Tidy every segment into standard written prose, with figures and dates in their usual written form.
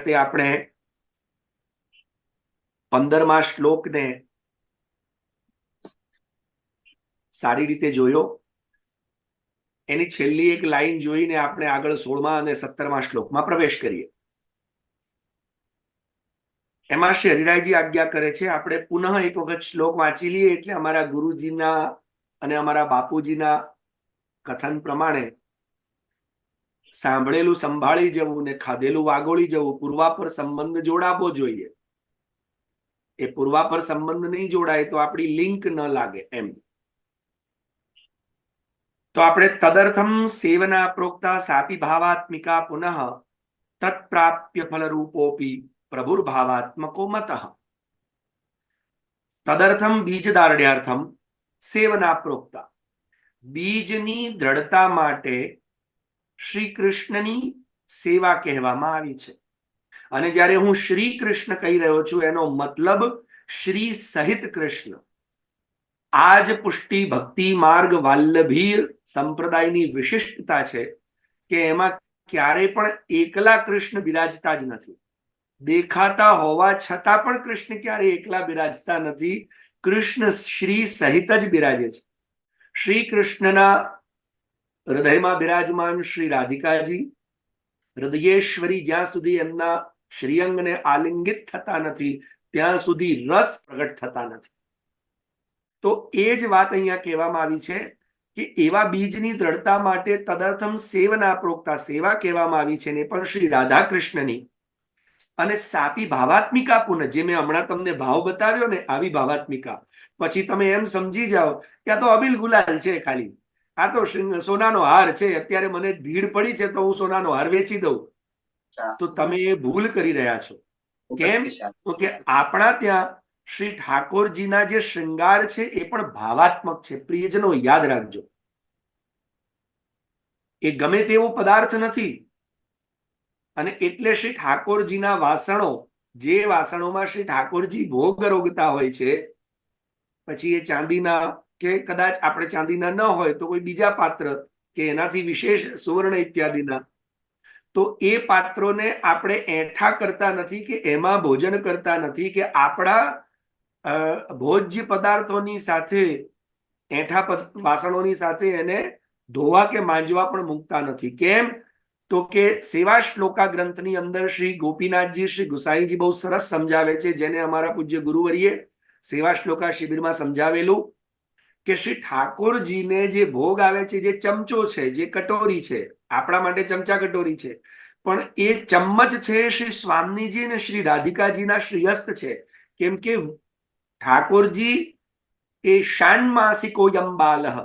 વખતે આપણે 15મા શ્લોકને સારી રીતે જોયો. એની છેલ્લી એક લાઈન જોઈને આપણે આગળ 16મા અને 17મા શ્લોકમાં પ્રવેશ કરીએ. એમાં શ્રી હરિરાયજી આજ્ઞા કરે છે આપણે પુનઃ એક વખત શ્લોક વાંચી લઈએ એટલે અમારા ગુરુજીના અને અમારા બાપુજીના કથન પ્રમાણે સાંભળેલું સંભાળી જવું ને ખાધેલું વાગોળી જવું, પૂર્વાપર સંબંધ જોડાવવો જોઈએ. એ પૂર્વાપર સંબંધ નહીં જોડાય તો આપણી લિંક ન લાગે એમ. તો આપણે તદર્થમ સેવના પ્રોક્તા સાપી ભાવાત્મિકા પુનઃ તત્પ્રાપ્ય ફલરૂપોપી પ્રભુર્ભાવાત્મકો મતઃ. તદર્થમ બીજદારઢ્યાર્થમ સેવના પ્રોક્તા, બીજની દ્રઢતા માટે શ્રી કૃષ્ણની સેવા કહેવામાં આવી છે. અને જ્યારે હું શ્રી કૃષ્ણ કહી રહ્યો છું એનો મતલબ શ્રી સહિત કૃષ્ણ. આ જ પુષ્ટિ ભક્તિ માર્ગ વાલ્લભી સંપ્રદાયની વિશિષ્ટતા છે કે એમાં ક્યારેય પણ એકલા કૃષ્ણ બિરાજતા જ નથી. દેખાતા હોવા છતાં પણ કૃષ્ણ ક્યારે એકલા બિરાજતા નથી. કૃષ્ણ શ્રી સહિત જ બિરાજે છે. શ્રી કૃષ્ણના હૃદયમાં બિરાજમાન શ્રી રાધિકાજી હૃદયેશ્વરી જ્યાં સુધી એમના શ્રીઅંગને આલિંગિત થતા નથી ત્યાં સુધી રસ પ્રગટ થતા નથી. તો એ જ વાત અહીંયા કહેવામાં આવી છે કે એવા બીજની દ્રઢતા માટે તદર્થમ સેવના પ્રોક્તા, સેવા કહેવામાં આવી છે ને પણ શ્રી રાધા કૃષ્ણની. અને સાપી ભાવાત્મિકા પુનઃ, જે મેં હમણાં તમને ભાવ બતાવ્યો ને આવી ભાવાત્મિકા, પછી તમે એમ સમજી જાઓ કે આ તો અબિલ ગુલાલ છે, ખાલી આ તો સોનાનો હાર છે, અત્યારે મને ભીડ પડી છે તો હું સોનાનો હાર વેચી દઉં. તો તમે એ ભૂલ કરી રહ્યા છો. કેમ? તો કે આપણા ત્યાં શ્રી ઠાકોરજીના જે શ્રૃંગાર છે એ પણ ભાવાત્મક છે. પ્રિયજનો યાદ રાખજો, એ ગમે તેવો પદાર્થ નથી. અને એટલે શ્રી ઠાકોરજીના વાસણો, જે વાસણોમાં શ્રી ઠાકોરજી ભોગ રોગતા હોય છે, પછી એ ચાંદીના કે કદાચ આપણે ચાંદીના ન હોય તો કોઈ બીજા પાત્ર કે એનાથી વિશેષ સુવર્ણ ઇત્યાદિના, તો એ પાત્રોને આપણે એઠા કરતા નથી કે એમાં ભોજન કરતા નથી કે આપણા ભોજ્ય પદાર્થોની સાથે એઠા વાસણોની સાથે એને ધોવા કે માંજવા પણ મૂકતા નથી. કેમ? તો કે સેવા શ્લોકા ગ્રંથની અંદર શ્રી ગોપીનાથજી, શ્રી ગુસાઈજી બહુ સરસ સમજાવે છે, જેને અમારા પૂજ્ય ગુરુવરીએ સેવા શ્લોકા શિબિરમાં સમજાવેલું કે શ્રી ઠાકોરજીને જે ભોગ આવે છે, જે ચમચો છે, જે કટોરી છે, આપણા માટે ચમચા કટોરી છે, પણ એ ચમ્મચ છે શ્રી સ્વામીજી અને શ્રી રાધિકાજીના શ્રીયસ્ત છે. કેમ કે ઠાકોરજી એ શાન્માસિકોયમ બાલઃ,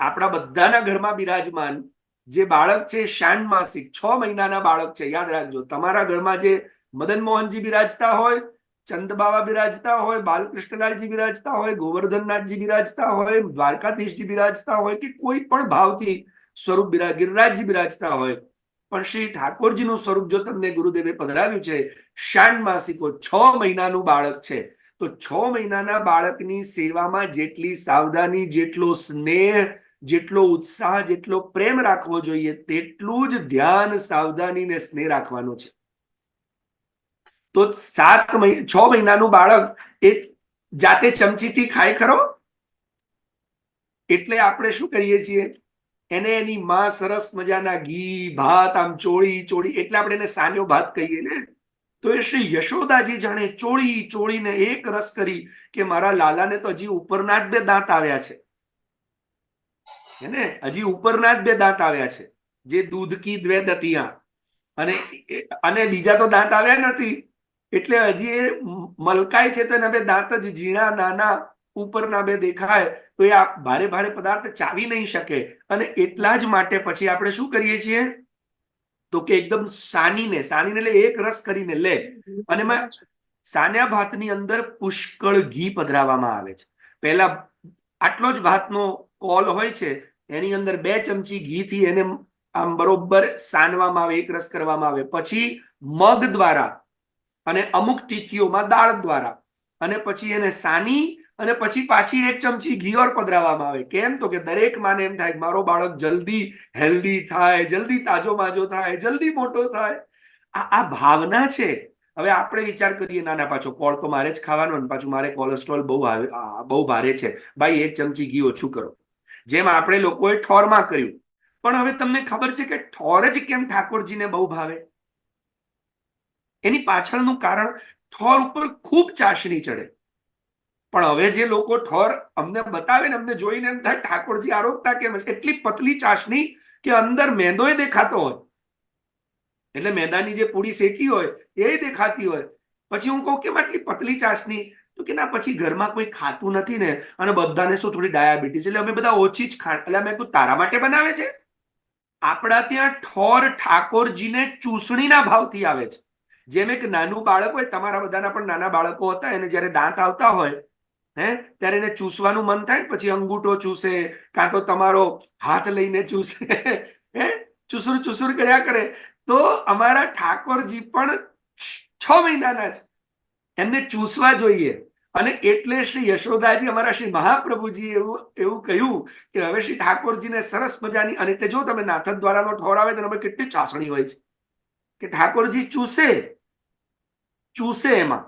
આપણા બધાના ઘરમાં બિરાજમાન જે બાળક છે શાન્માસિક 6 મહિનાના બાળક છે. યાદ રાખજો, તમારા ઘરમાં જે મદન મોહનજી બિરાજતા હોય, ચંદબાવા બિરાજતા હોય, બાલકૃષ્ણલાલજી બિરાજતા હોય, ગોવર્ધનનાથજી બિરાજતા હોય, દ્વારકાધીશજી બિરાજતા હોય કે કોઈ પણ ભાવથી સ્વરૂપ ગિરિરાજજી બિરાજતા હોય, પણ શ્રી ઠાકોરજીનું સ્વરૂપ જો તમને ગુરુદેવે પધરાવ્યું છે શાન્માસિકો, 6 મહિનાનું બાળક છે, તો 6 મહિનાના બાળકની સેવામાં જેટલી સાવધાની, જેટલો સ્નેહ, જેટલો ઉત્સાહ, જેટલો પ્રેમ રાખવો જોઈએ તેટલું જ ધ્યાન, સાવધાની ને સ્નેહ રાખવાનું છે. તો 6 મહિનાનું બાળક એ જાતે ચમચીથી ખાય ખરો? એટલે આપણે શું કરીએ છીએ, એને એની માં સરસ મજાના ઘી ભાત આમ ચોળી એટલે આપણે એને સાન્યો ભાત કહીએ ને, તો એ શ્રી યશોદાજી જાણે ચોળીને એક રસ કરી કે મારા લાલાને તો હજી ઉપરના જ 2 દાંત આવ્યા છે, એને હજી ઉપરના જ 2 દાંત આવ્યા છે, જે દૂધ કી 2 દતિયા, અને બીજા તો દાંત આવ્યા નથી. એટલે હજી એ મલકાય છે તો એના 2 દાંત જ ઝીણા નાના ઉપરના 2 દેખાય, તો એ ભારે ભારે પદાર્થ ચાવી નહીં શકે. અને એટલા જ માટે પછી આપણે શું કરીએ છીએ તો કે એકદમ સાનીને એટલે એક રસ કરીને લે, અને એમાં સાન્યા ભાતની અંદર પુષ્કળ ઘી પધરાવવામાં આવે છે. પહેલા આટલો જ ભાતનો કોલ હોય છે, એની અંદર 2 ચમચી ઘીથી એને આમ બરોબર સાનવામાં આવે, એક રસ કરવામાં આવે. પછી મગ દ્વારા અને અમુક તિથિઓમાં દાળ દ્વારા, અને પછી એને સાની અને પછી પાછી 1 ચમચી ઘી ઓર પધરાવવામાં આવે. કેમ? તો કે દરેક માને એમ થાય કે મારો બાળક જલ્દી હેલ્ધી થાય, જલ્દી તાજો માજો થાય, જલ્દી મોટો થાય. આ ભાવના છે. હવે આપણે વિચાર કરીએ, ના ના, પાછો કોળ તો મારે જ ખાવાનો, અને પાછું મારે કોલેસ્ટ્રોલ બહુ ભારે છે, ભાઈ 1 ચમચી ઘી ઓછું કરો. જેમ આપણે લોકોએ ઠોરમાં કર્યું. પણ હવે તમને ખબર છે કે ઠોર જ કેમ ઠાકોરજીને બહુ ભાવે? એની પાછળનું કારણ, ઠોર ઉપર ખૂબ ચાસણી ચડે. પણ હવે જે લોકો ઠોર અમને બતાવે ને, અમને જોઈને એમ થાય ઠાકોરજી આરોગતા કેમ? એટલી પતલી ચાસણી કે અંદર મેંદો દેખાતો હોય. એટલે મેદાની જે પૂરી શેકી હોય એ દેખાતી હોય. પછી હું કહું કે આટલી પતલી ચાસણી, તો કે ના, પછી ઘરમાં કોઈ ખાતું નથી ને, અને બધાને શું થોડી ડાયાબિટીસ, એટલે અમે બધા ઓછી જ એટલે મેં કહ્યું તારા માટે બનાવે છે? આપણા ત્યાં ઠોર ઠાકોરજીને ચૂસણીના ભાવથી આવે છે. જેમ એક નાનું બાળક હોય, તમારા બધાના પણ નાના બાળકો હતા, એને જયારે દાંત આવતા હોય ત્યારે એને ચૂસવાનું મન થાય, પછી અંગૂઠો ચૂસે, કાં તો તમારો હાથ લઈને ચૂસે, ચુસુર ચુસુર કર્યા કરે. તો અમારા ઠાકોરજી પણ 6 મહિનાના છે, એમને ચૂસવા જોઈએ. અને એટલે શ્રી યશોદાજી, અમારા શ્રી મહાપ્રભુજી એવું કહ્યું કે હવે શ્રી ઠાકોરજીને સરસ મજાની, અને એટલે જો તમે નાથન દ્વારાનો ઠોર આવે તો એમાં કેટલી ચાસણી હોય છે કે ઠાકોરજી ચૂસે એમાં.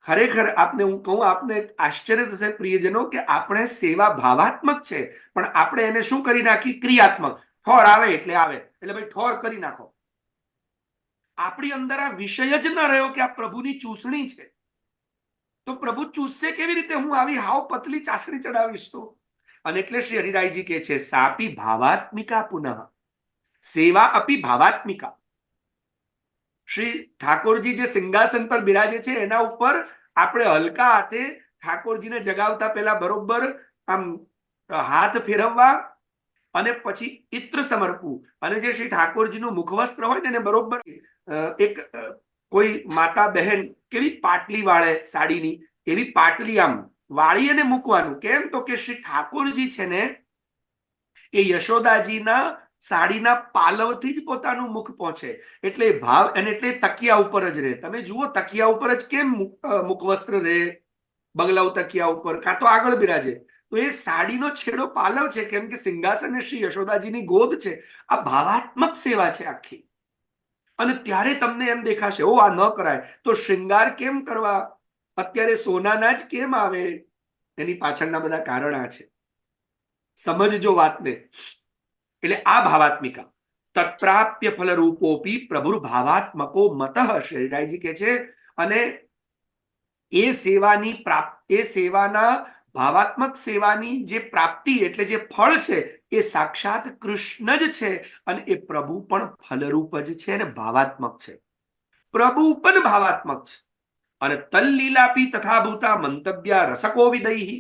ખરેખર આપને હું કહું, આપને આશ્ચર્ય થશે પ્રિયજનો, કે આપણે સેવા ભાવાત્મક છે, પણ આપણે એને શું કરી નાખી? ક્રિયાત્મક. ઠોર આવે એટલે આવે, એટલે ભાઈ ઠોર કરી નાખો. આપણી અંદર આ વિષય જ ન રહ્યો કે આ પ્રભુની ચૂસણી છે. તો પ્રભુ ચૂસશે કેવી રીતે? હું આવી હાવ પતલી ચાસણી ચડાવીશ તો? અને એટલે શ્રી હરિરાયજી કહે છે, સાપી ભાવાત્મિકા પુનઃ સેવા અપી ભાવાત્મિકા. શ્રી ઠાકોરજી જે સિંહાસન પર બિરાજે છે, એના ઉપર આપણે હલકા હાથે ઠાકોરજીને જગાવતા પહેલા બરોબર આમ હાથ ફેરવવા, અને પછી ઇત્ર સમર્પવું. અને જે શ્રી ઠાકોરજીનું મુખવસ્ત્ર હોય ને, એને બરોબર એક કોઈ માતા બહેન કેવી પાટલી વાળે સાડીની, એવી પાટલી આમ વાળી અને મૂકવાનું. કેમ? તો કે શ્રી ઠાકોરજી છે ને, એ યશોદાજીના સાડીના પાલવથી જ પોતાનું મુખ પહોંચે. એટલે ભાવ, અને એટલે તકિયા ઉપર જ રહે. તમે જુઓ તકિયા ઉપર જ કેમ મુખવસ્ત્ર રહે, બગલાઉ તકિયા ઉપર, કાં તો આગળ બિરાજે. તો એ સાડીનો છેડો પાલવ છે, કેમ કે સિંહાસન શ્રી યશોદાજીની ગોદ છે. આ ભાવાત્મક સેવા છે આખી. અને ત્યારે તમને એમ દેખાશે, ઓ આ ન કરાય તો શૃંગાર કેમ કરવા, અત્યારે સોનાના જ કેમ આવે? એની પાછળના બધા કારણ આ છે. સમજજો વાતને. એટલે આ ભાવાત્મિકા તત્પ્રાપ્ય ફલરૂપોપી પ્રભુર ભાવાત્મકો મતઃ, શ્રીરાયજી કહે છે. અને એ સેવાના ભાવાત્મક સેવાની જે પ્રાપ્તિ, એટલે જે ફળ છે, એ સાક્ષાત કૃષ્ણ જ છે. અને એ પ્રભુ પણ ફલરૂપ જ છે અને ભાવાત્મક છે. પ્રભુ પણ ભાવાત્મક છે. અને તલ્લીલાપી તથાભૂતા મંતવ્યા રસકોવિદૈહિ.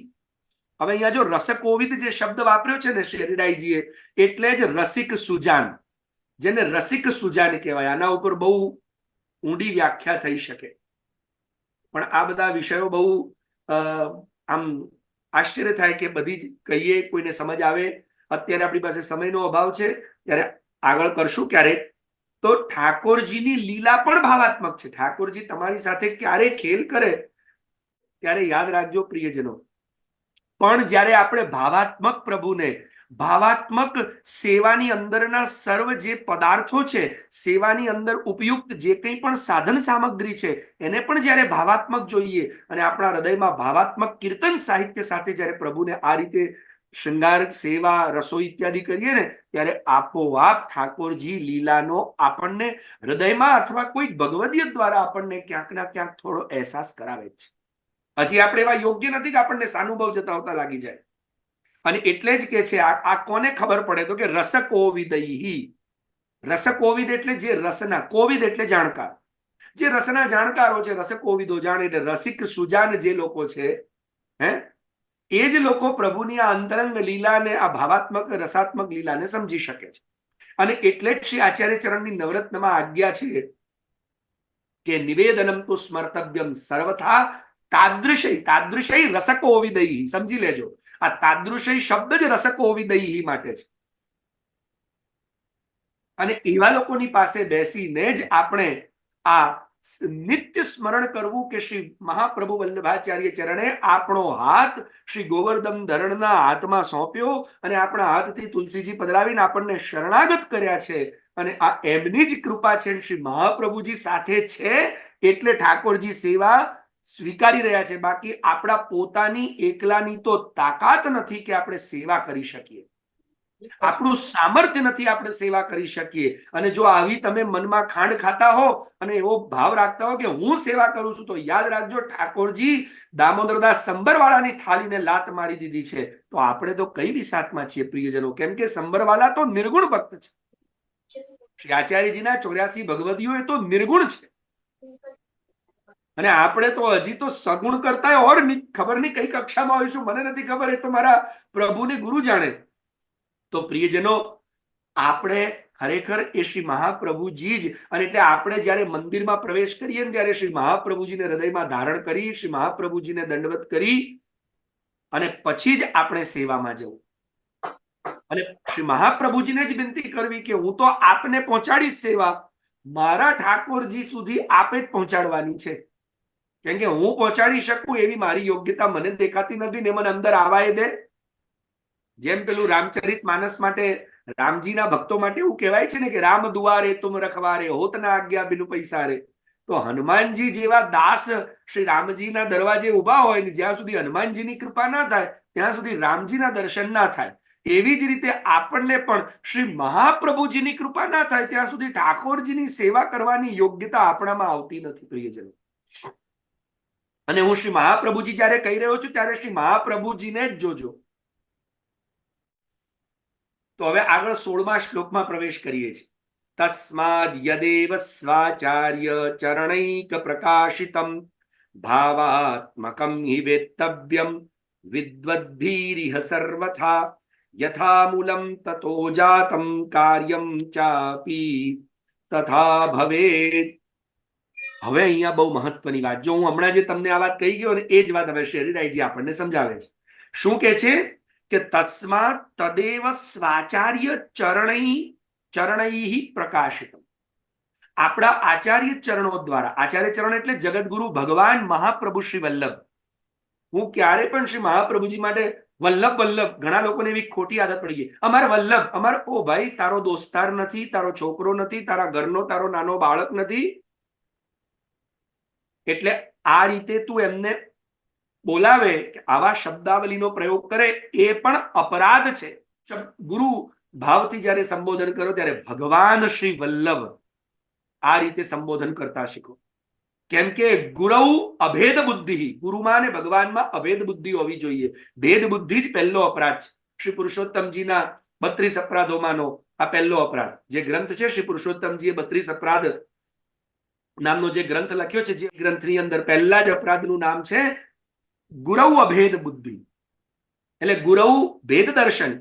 હવે અહીંયા જો રસકોવિદ જે શબ્દ વાપર્યો છે ને શ્રી હરિરાયજીએ, એટલે જ રસિક સુજાન, જેને રસિક સુજાન કહેવાય. આના ઉપર બહુ ઊંડી વ્યાખ્યા થઈ શકે, પણ આ બધા વિષયો બહુ આમ આશ્ચર્ય થાય કે બધી જ કહીએ, કોઈને સમજ આવે. અત્યારે આપણી પાસે સમયનો અભાવ છે, ત્યારે આગળ કરશું ક્યારેક. તો ઠાકોરજીની લીલા પણ ભાવાત્મક છે. ઠાકોરજી તમારી સાથે ક્યારે ખેલ કરે, ત્યારે યાદ રાખજો પ્રિયજનો, પણ જ્યારે આપણે ભાવાત્મક પ્રભુને, ભાવાત્મક સેવાની અંદરના સર્વ જે પદાર્થો છે, સેવાની અંદર ઉપયુક્ત જે કંઈ પણ સાધન સામગ્રી છે, એને પણ જ્યારે ભાવાત્મક જોઈએ, અને આપણા હૃદયમાં ભાવાત્મક કીર્તન સાહિત્ય સાથે જ્યારે પ્રભુને આ રીતે શૃંગાર, સેવા, રસોઈ ઇત્યાદિ કરીએ ને, ત્યારે આપોઆપ ઠાકોરજી લીલાનો આપણને હૃદયમાં અથવા કોઈ ભગવદીય દ્વારા આપણને ક્યાંક ના ક્યાંક થોડો અહેસાસ કરાવે છે. હજી આપણે એવા યોગ્ય નથી કે આપણને સાનુભવ જતાવતા લાગી જાય. અને એટલે જ કે છે, આ કોને ખબર પડે? તો કે રસકોવિદૈહિ. રસકોવિદ એટલે જે રસના, કોવિદ એટલે જાણકાર. જે રસના જાણકારો છે, રસકોવિદો જાણે, એટલે રસિક સુજાન જે લોકો છે, એ જ લોકો પ્રભુની આ અંતરંગ લીલાને, આ ભાવાત્મક રસાત્મક લીલાને સમજી શકે છે. અને એટલે જ શ્રી આચાર્ય ચરણની નવરત્નમાં આજ્ઞા છે કે નિવેદનમ તો સ્મર્તવ્યમ સર્વથા તાદૃશય રસકોવિદૈહિ. સમજી લેજો, આ તાદૃશય શબ્દ જ રસકોવિદૈહિ માટે છે. અને એવા લોકોની પાસે બેસીને જ આપણે આ નિત્ય સ્મરણ કરવું કે શ્રી મહાપ્રભુ વલ્લભાચાર્ય ચરણે આપણો હાથ શ્રી ગોવર્ધન ધરણના હાથમાં સોંપ્યો, અને આપણા હાથથી તુલસીજી પધરાવીને આપણને શરણાગત કર્યા છે. અને આ એમની જ કૃપા છે. શ્રી મહાપ્રભુજી સાથે છે એટલે ઠાકોરજી સેવા સ્વીકારી રહ્યા છે. બાકી આપણા પોતાની એકલાની તો તાકાત નથી કે આપણે સેવા કરી શકીએ. આપણું સામર્થ્ય નથી આપણે સેવા કરી શકીએ. અને જો આવી તમે મનમાં ખાંડ ખાતા હો અને એવો ભાવ રાખતા હો કે હું સેવા કરું છું, તો યાદ રાખજો ઠાકોરજી દામોદરદાસ સંબરવાળાની થાળીને લાત મારી દીધી છે. તો આપણે તો કઈ વિસાતમાં છીએ પ્રિયજનો, કેમ કે સંબરવાળા તો નિર્ગુણ ભક્ત છે. શ્રી આચાર્યજીના 84 ભગવદીઓ એ તો નિર્ગુણ છે. અને આપણે તો હજી તો સગુણ કરતા ઓર ખબર નહીં કઈ કક્ષામાં હોઈશું, મને નથી ખબર, એ તો મારા પ્રભુને ગુરુ જાણે. તો પ્રિયજનો આપણે ખરેખર એ શ્રી મહાપ્રભુજી જ, અને એટલે આપણે જ્યારે મંદિરમાં પ્રવેશ કરીએ ને ત્યારે શ્રી મહાપ્રભુજીને હૃદયમાં ધારણ કરી, શ્રી મહાપ્રભુજીને દંડવત કરી અને પછી જ આપણે સેવામાં જવું. અને શ્રી મહાપ્રભુજીને જ વિનંતી કરવી કે હું તો આપને પહોંચાડીશ સેવા, મારા ઠાકોરજી સુધી આપે જ પહોંચાડવાની છે. કેમ કે હું પહોંચાડી શકું એવી મારી યોગ્યતા મને દેખાતી નથી ને મને અંદર આવાય દે. જેમ પેલું રામચરિત માનસ માટે રામજીના ભક્તો માટે એવું કહેવાય છે ને કે રામ દુઆરે તુમ રખવારે હોત ના આજ્ઞા બિનુ પૈસારે. તો હનુમાનજી જેવા દાસ શ્રી રામજીના દરવાજે ઉભા હોય ને જ્યાં સુધી હનુમાનજીની કૃપા ના થાય ત્યાં સુધી રામજીના દર્શન ના થાય. એવી જ રીતે આપણને પણ શ્રી મહાપ્રભુજીની કૃપા ના થાય ત્યાં સુધી ઠાકોરજીની સેવા કરવાની યોગ્યતા આપણામાં આવતી નથી પ્રિયજનો. અને હું શ્રી મહાપ્રભુજી જયારે કહી રહ્યો છું ત્યારે શ્રી મહાપ્રભુજીને જ જોજો. તો હવે આગળ 16મા શ્લોકમાં પ્રવેશ કરીએ છીએ. તસ્માદ યદેવ સ્વાચાર્ય ચરણૈક પ્રકાશિતમ ભાવાત્મકમ હિ વેત્તવ્યમ વિદ્વદ્ભીરિહ સર્વથા યથા મૂલમ તતો જાતમ કાર્યમ ચાપી તથા ભવેત. હવે અહીંયા બહુ મહત્વની વાત, જો હું હમણાં જે તમને આ વાત કહી ગયો ને એ જ વાત હવે શેરીરાયજી આપણને સમજાવે છે. શું કે છે કે તસ્માત તદેવ સ્વાચાર્ય ચરણૈ પ્રકાશિતમ. આપણા આચાર્ય ચરણો દ્વારા, આચાર્ય ચરણ એટલે જગતગુરુ ભગવાન મહાપ્રભુ શ્રી વલ્લભ. હું ક્યારે પણ શ્રી મહાપ્રભુજી માટે વલ્લભ વલ્લભ, ઘણા લોકોને એવી ખોટી આદત પડી ગઈ, અમારે વલ્લભ, અમારે, ઓ ભાઈ તારો દોસ્તાર નથી, તારો છોકરો નથી, તારા ઘરનો તારો નાનો બાળક નથી, એટલે આ રીતે તું એમને બોલાવે કે આવા શબ્દાવલીનો પ્રયોગ કરે એ પણ અપરાધ છે. ગુરુ ભાવથી જ્યારે સંબોધન કરો ત્યારે ભગવાન શ્રી વલ્લભ આ રીતે સંબોધન કરતા શીખો. કેમ કે ગુરુ અભેદ બુદ્ધિ, ગુરુમાં અને ભગવાનમાં અભેદ બુદ્ધિ હોવી જોઈએ. ભેદ બુદ્ધિ જ પહેલો અપરાધ છે. શ્રી પુરુષોત્તમજીના 32 અપરાધોમાંનો આ પહેલો અપરાધ. જે ગ્રંથ છે શ્રી પુરુષોત્તમજીએ 32 અપરાધ નામનો જે ગ્રંથ લખ્યો છે, જે ગ્રંથની અંદર પહેલા જ અપરાધનું નામ છે ગુરુ અભેદ બુદ્ધિ, એટલે ગુરુ ભેદ દર્શન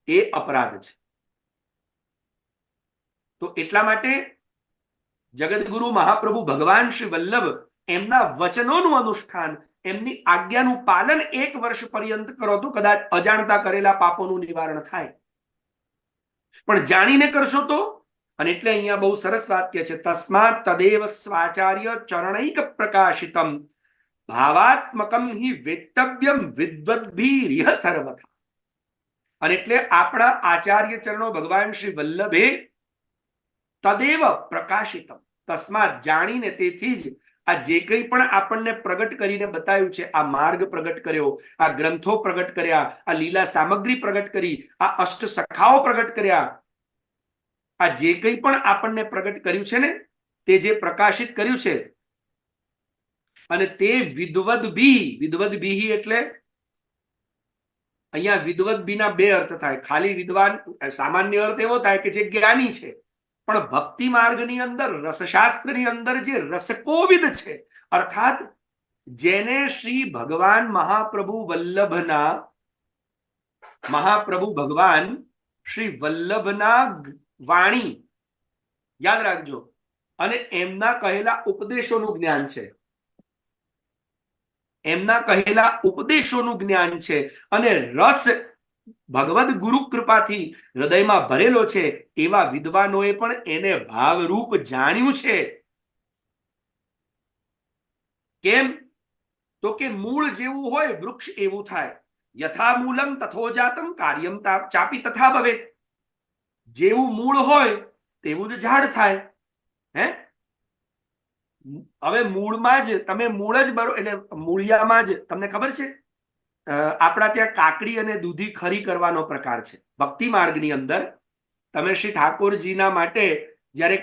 એ અપરાધ છે. તો એટલા માટે જગતગુરુ મહાપ્રભુ ભગવાન શ્રી વલ્લભ એમના વચનોનું અનુષ્ઠાન, એમની આજ્ઞાનું પાલન 1 વર્ષ પર્યંત કરો તો કદાચ અજાણતા કરેલા પાપોનું નિવારણ થાય, પણ જાણીને કરશો તો. અને એટલે અહીંયા બહુ સરસ વાક્ય છે, તસ્માત તદેવ સ્વાચાર્ય ચરણૈક પ્રકાશિતમ ભાવાત્મકમ હિ વેત્તવ્યમ વિદ્વદ્ભીરિહ સર્વથા. અને એટલે આપણા આચાર્ય ચરણો ભગવાન શ્રી વલ્લભે તદેવ પ્રકાશિતમ, તસ્માત જાણીને, તેથી જ આ જે કંઈ પણ આપણને પ્રગટ કરીને બતાવ્યું છે, આ માર્ગ પ્રગટ કર્યો, આ ગ્રંથો પ્રગટ કર્યા, આ લીલા સામગ્રી પ્રગટ કરી, આ અષ્ટ સખાઓ પ્રગટ કર્યા, આ જે કંઈ પણ આપણને પ્રગટ કર્યું છે ને, તે જે પ્રકાશિત કર્યું છે, અને તે વિદ્વદ્ભી એટલે અહીંયા વિદ્વદ્ભીના 2 અર્થ થાય. ખાલી વિદ્વાન સામાન્ય અર્થ એવો થાય કે જે જ્ઞાની છે, પણ ભક્તિ માર્ગની અંદર, રસશાસ્ત્રની અંદર જે રસકોવિદ છે, અર્થાત જેને શ્રી ભગવાન મહાપ્રભુ ભગવાન શ્રી વલ્લભના વાણી યાદ રાખજો, અને એમના કહેલા ઉપદેશોનું જ્ઞાન છે, એમના કહેલા ઉપદેશોનું જ્ઞાન છે, અને રસ ભગવદ ગુરુ કૃપાથી હૃદયમાં ભરેલો છે, એવા વિદ્વાનોએ પણ એને ભાવરૂપ જાણ્યું છે. કેમ? તો કે મૂળ જેવું હોય વૃક્ષ એવું થાય. યથા મૂલમ તથો જાતમ કાર્યમ ચાપી તથા ભવેત. જેવું મૂળ હોય તેવું જ ઝાડ થાય. હે, હવે મૂળમાં જ તમે મૂળ જ બરો એટલે મૂળિયામાં જ તમને ખબર છે આપણા ત્યાં કાકડી અને દૂધી ખરી કરવાનો પ્રકાર છે ભક્તિ માર્ગની અંદર. તમે શ્રી ઠાકોરજીના માટે જ્યારે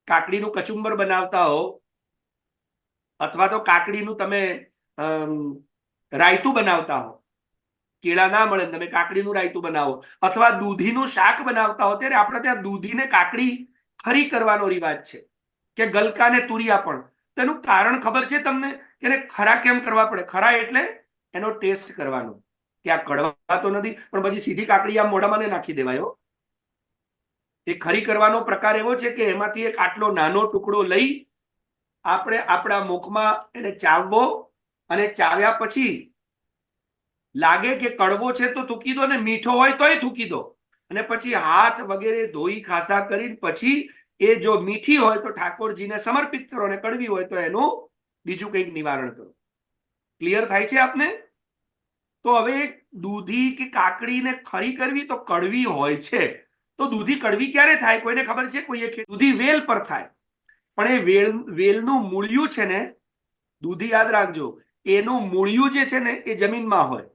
કાકડીનું કચુંબર બનાવતા હો અથવા તો કાકડીનું તમે રાયતું બનાવતા હો, કેળા ના મળે તમે કાકડીનું રાયતું બનાવો, અથવા દૂધીનું શાક બનાવતા હો, ત્યારે આપણે ત્યાં દૂધીને કાકડી ખરી કરવાનો રિવાજ છે કે ગલકાને તુરિયા પણ. તેનું કારણ ખબર છે તમને કે એને ખરા કેમ કરવા પડે? ખરા એટલે એનો ટેસ્ટ કરવાનો કે આ કડવા તો નથી, પણ પછી સીધી કાકડી આ મોઢામાં નાખી દેવાયો. એ ખરી કરવાનો પ્રકાર એવો છે કે એમાંથી એક આટલો નાનો ટુકડો લઈ આપણે આપણા મુખમાં એને ચાવવો, અને ચાવ્યા પછી લાગે કે કડવો છે તો થૂકી દો, ને મીઠો હોય તોય થૂકી દો, અને પછી હાથ વગેરે ધોઈ ખાસા કરીને પછી એ જો મીઠી હોય તો ઠાકોરજીને સમર્પિત કરો, અને કડવી હોય તો એનું બીજું કંઈક નિવારણ કરો. ક્લિયર થાય છે આપને? તો હવે દૂધી કે કાકડીને ખરી કરવી તો કડવી હોય છે. તો દૂધી કડવી ક્યારે થાય કોઈને ખબર છે? કોઈએ દૂધી વેલ પર થાય, પણ એ વેલનું મૂળિયું છે ને, દૂધી યાદ રાખજો, એનું મૂળિયું જે છે ને એ જમીનમાં હોય,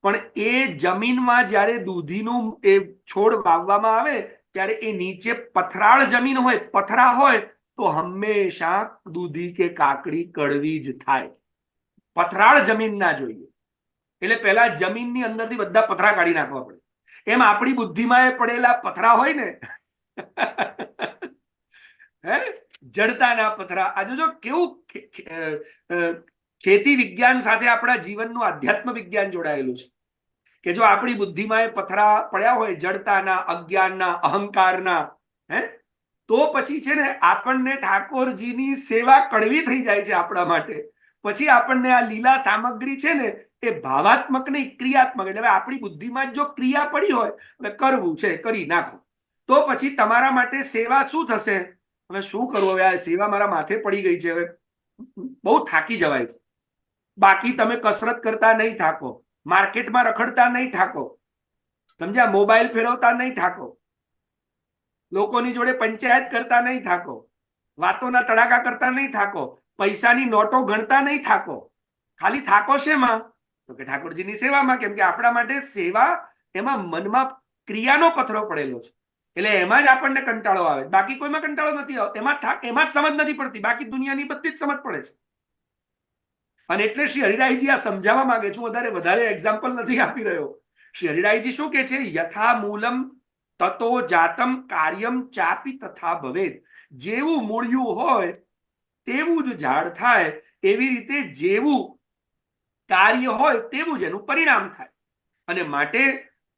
પણ એ જમીનમાં જ્યારે દૂધીનું એ છોડ વાવવામાં આવે ત્યારે એ નીચે પથરાળ જમીન હોય, પથરા હોય તો હંમેશા દૂધી કે કાકડી કડવી જ થાય. પથરાળ જમીન ના જોઈએ. એટલે પહેલા જમીનની અંદરથી બધા પથરા કાઢી નાખવા પડે. એમ આપણી બુદ્ધિમાં એ પડેલા પથરા હોય ને હે, જડતાના પથરા. આજે જો કેવું ખેતી વિજ્ઞાન સાથે આપણા જીવનનું આધ્યાત્મ વિજ્ઞાન જોડાયેલું છે કે જો આપણી બુદ્ધિમાં એ પથરા પડ્યા હોય જડતાના, અજ્ઞાનના, અહંકારના, હે, તો પછી છે ને આપણને ઠાકોરજીની સેવા કડવી થઈ જાય છે આપણા માટે. પછી આપણને આ લીલા સામગ્રી છે ને એ ભાવાત્મક નહીં, ક્રિયાત્મક. એટલે હવે આપણી બુદ્ધિમાં જો ક્રિયા પડી હોય, હવે કરવું છે કરી નાખો, તો પછી તમારા માટે સેવા શું થશે? હવે શું કરવું? હવે આ સેવા મારા માથે પડી ગઈ છે, હવે બહુ થાકી જવાય છે. બાકી તમે કસરત કરતા નહીં થાકો, માર્કેટમાં રખડતા નહીં થાકો, સમજ્યા, મોબાઈલ ફેરવતા નહીં થાકો, લોકોની જોડે પંચાયત કરતા નહીં થાકો, વાતોના તડાકા કરતા નહીં થાકો, પૈસાની નોટો ગણતા નહીં થાકો. ખાલી થાકો શેમાં? તો કે ઠાકોરજીની સેવામાં. કેમ કે આપણા માટે સેવા એમાં મનમાં ક્રિયાનો પથરો પડેલો છે, એટલે એમાં જ આપણને કંટાળો આવે. બાકી કોઈમાં કંટાળો નથી આવતો, એમાં જ સમજ નથી પડતી. બાકી દુનિયાની બધી જ સમજ પડે છે. અને એટલે શ્રી હરિરાયજી આ સમજાવવા માંગે છું, વધારે એક્ઝામ્પલ નથી આપી રહ્યો. શ્રી હરિરાયજી શું કે છે? યથા મૂલમ તતો જાતમ કાર્યમ ચાપી તથા ભવેદ. જેવું મૂળિયું હોય તેવું જ ઝાડ થાય, એવી રીતે જેવું કાર્ય હોય તેવું જ એનું પરિણામ થાય. અને માટે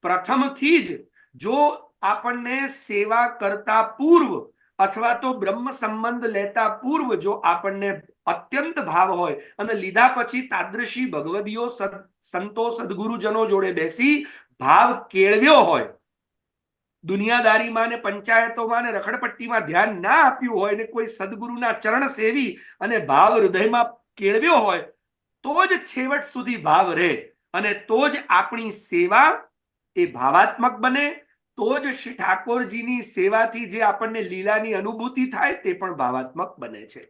પ્રથમથી જ જો આપણને સેવા કરતા પૂર્વ અથવા તો બ્રહ્મ સંબંધ લેતા પૂર્વ જો આપણને અત્યંત ભાવ હોય અને લીધા પછી તાદ્રશી ભગવદીઓ સંતો સદગુરુજનો જોડે બેસી ભાવ કેળવ્યો હોય, દુનિયાદારીમાં ને પંચાયતોમાં ને રખડપટ્ટીમાં ધ્યાન ના આપ્યું હોય, ને કોઈ સદગુરુના ચરણ સેવી અને ભાવ હૃદયમાં કેળવ્યો હોય, તો જ છેવટ સુધી ભાવ રહે, અને તો જ આપણી સેવા એ ભાવાત્મક બને. તો જ શ્રી ઠાકોરજીની સેવાથી જે આપણને લીલાની અનુભૂતિ થાય તે પણ ભાવાત્મક બને છે.